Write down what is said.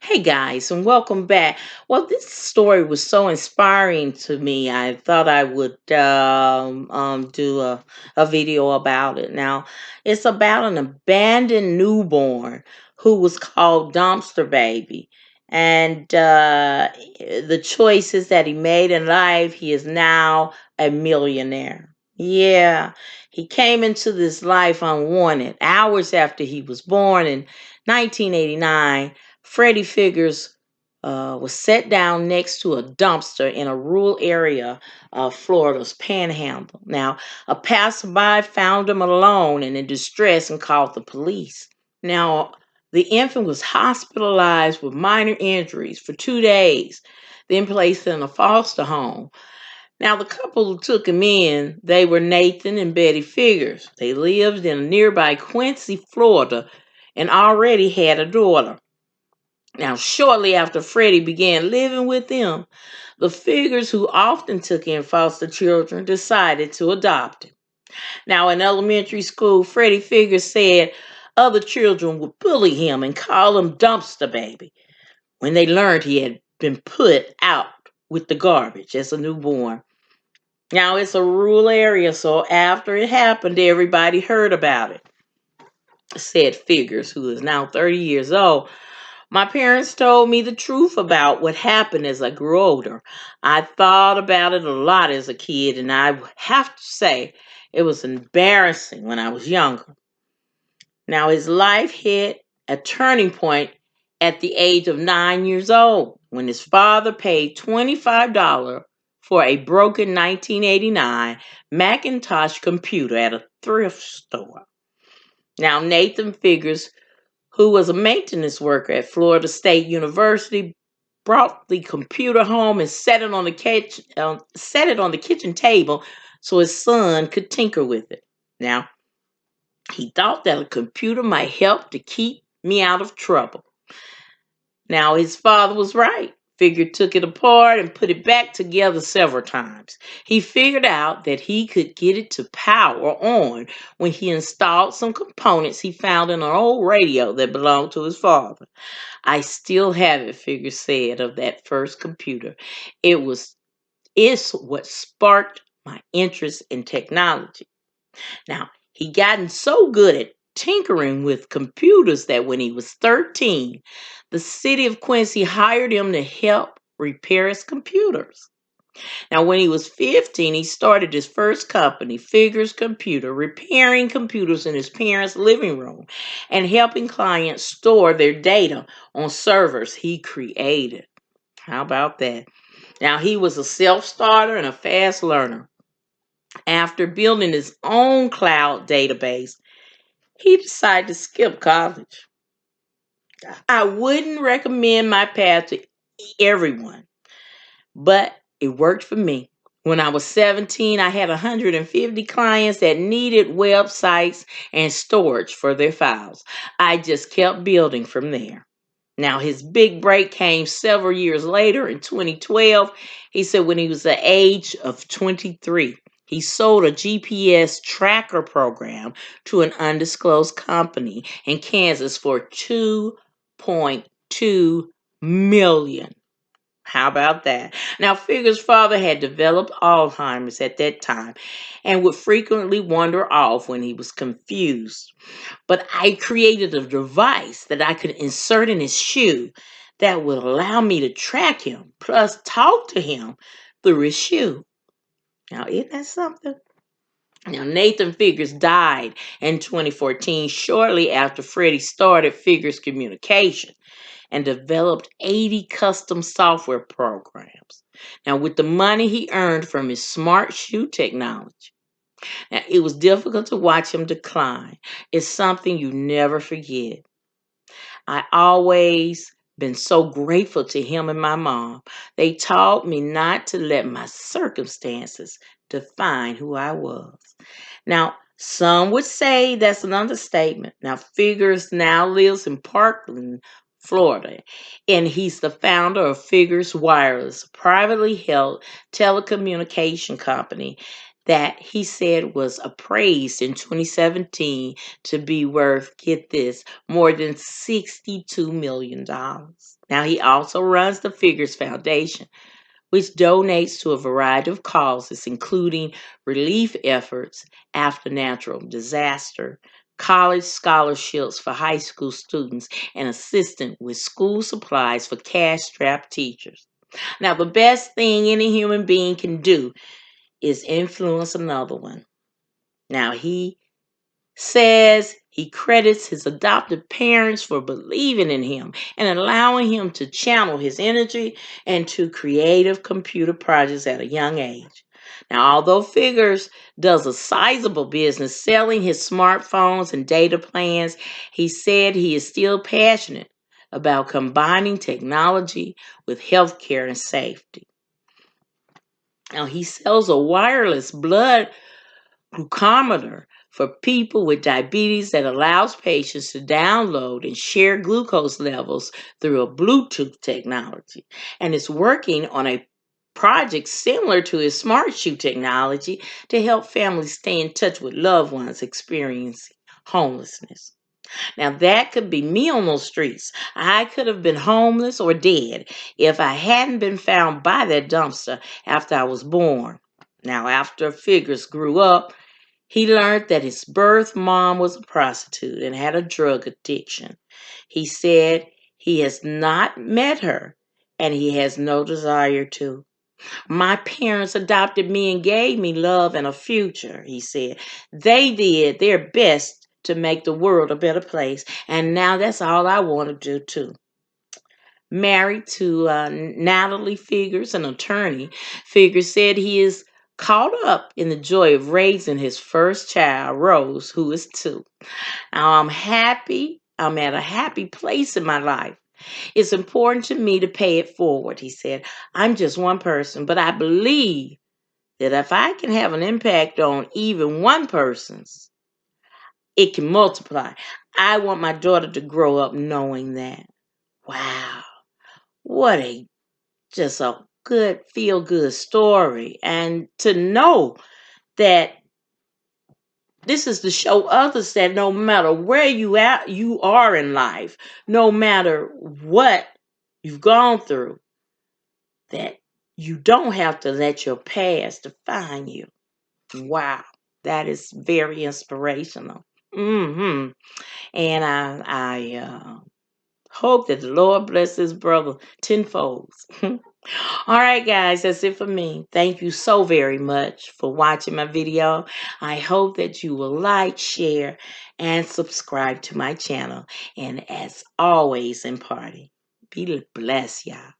Hey guys, and welcome back. Well, this story was so inspiring to me. I thought I would do a video about it. Now, it's about an abandoned newborn who was called Dumpster Baby. And the choices that he made in life, he is now a millionaire. Yeah, he came into this life unwanted hours after he was born in 1989. Freddie Figures was set down next to a dumpster in a rural area of Florida's Panhandle. Now, a passerby found him alone and in distress and called the police. Now, the infant was hospitalized with minor injuries for 2 days, then placed in a foster home. Now, the couple who took him in, they were Nathan and Betty Figures. They lived in nearby Quincy, Florida, and already had a daughter. Now, shortly after Freddie began living with them, the Figures, who often took in foster children, decided to adopt him. Now, in elementary school, Freddie Figures said other children would bully him and call him Dumpster Baby when they learned he had been put out with the garbage as a newborn. Now, it's a rural area, so after it happened, everybody heard about it, said Figures, who is now 30 years old. My parents told me the truth about what happened as I grew older. I thought about it a lot as a kid, and I have to say it was embarrassing when I was younger. Now, his life hit a turning point at the age of 9 years old when his father paid $25 for a broken 1989 Macintosh computer at a thrift store. Now, Nathan Figures, who was a maintenance worker at Florida State University, brought the computer home and set it on the kitchen table so his son could tinker with it. Now, he thought that a computer might help to keep me out of trouble. Now, his father was right. Figure took it apart and put it back together several times. He figured out that he could get it to power on when he installed some components he found in an old radio that belonged to his father. I still have it, Figure said of that first computer. It was it's what sparked my interest in technology. Now, he gotten so good at tinkering with computers that when he was 13, the city of Quincy hired him to help repair his computers. Now, when he was 15, he started his first company, Figures Computer, repairing computers in his parents' living room and helping clients store their data on servers he created. How about that? Now, he was a self starter and a fast learner. After building his own cloud database, he decided to skip college. I wouldn't recommend my path to everyone, but it worked for me. When I was 17, I had 150 clients that needed websites and storage for their files. I just kept building from there. Now, his big break came several years later in 2012. He said when he was the age of 23, he sold a GPS tracker program to an undisclosed company in Kansas for 2.2 million. How about that? Now, Figure's father had developed Alzheimer's at that time and would frequently wander off when he was confused. But I created a device that I could insert in his shoe that would allow me to track him, plus talk to him through his shoe. Now, isn't that something? Now, Nathan Figures died in 2014, shortly after Freddie started Figures Communication and developed 80 custom software programs. Now, with the money he earned from his smart shoe technology, now, it was difficult to watch him decline. It's something you never forget. I always been so grateful to him and my mom. They taught me not to let my circumstances define who I was. Now, some would say that's an understatement. Now, Figures now lives in Parkland, Florida, and he's the founder of Figures Wireless, a privately held telecommunication company that he said was appraised in 2017 to be worth, get this, more than $62 million. Now, he also runs the Figures Foundation, which donates to a variety of causes, including relief efforts after natural disaster, college scholarships for high school students, and assistance with school supplies for cash strapped teachers. Now, the best thing any human being can do is influence another one. Now, he says he credits his adoptive parents for believing in him and allowing him to channel his energy into creative computer projects at a young age. Now, although Figures does a sizable business selling his smartphones and data plans, he said he is still passionate about combining technology with healthcare and safety. Now, he sells a wireless blood glucometer for people with diabetes that allows patients to download and share glucose levels through a Bluetooth technology. And it's working on a project similar to his smart shoe technology to help families stay in touch with loved ones experiencing homelessness. Now, that could be me on those streets. I could have been homeless or dead if I hadn't been found by that dumpster after I was born. Now, after Figures grew up, he learned that his birth mom was a prostitute and had a drug addiction. He said he has not met her and he has no desire to. My parents adopted me and gave me love and a future, he said. They did their best to make the world a better place, and now that's all I want to do too. Married to Natalie Figures, an attorney, Figures said he is caught up in the joy of raising his first child, Rose, who is 2. Now I'm happy. I'm at a happy place in my life. It's important to me to pay it forward, he said. I'm just one person, but I believe that if I can have an impact on even one person's, it can multiply. I want my daughter to grow up knowing that. Wow. What a just a good feel good story. And to know that this is to show others that no matter where you are in life, no matter what you've gone through, that you don't have to let your past define you. Wow, that is very inspirational. And I hope that the Lord bless this brother tenfold. All right, guys, that's it for me. Thank you so very much for watching my video. I hope that you will like, share, and subscribe to my channel. And as always, in party, be blessed, y'all.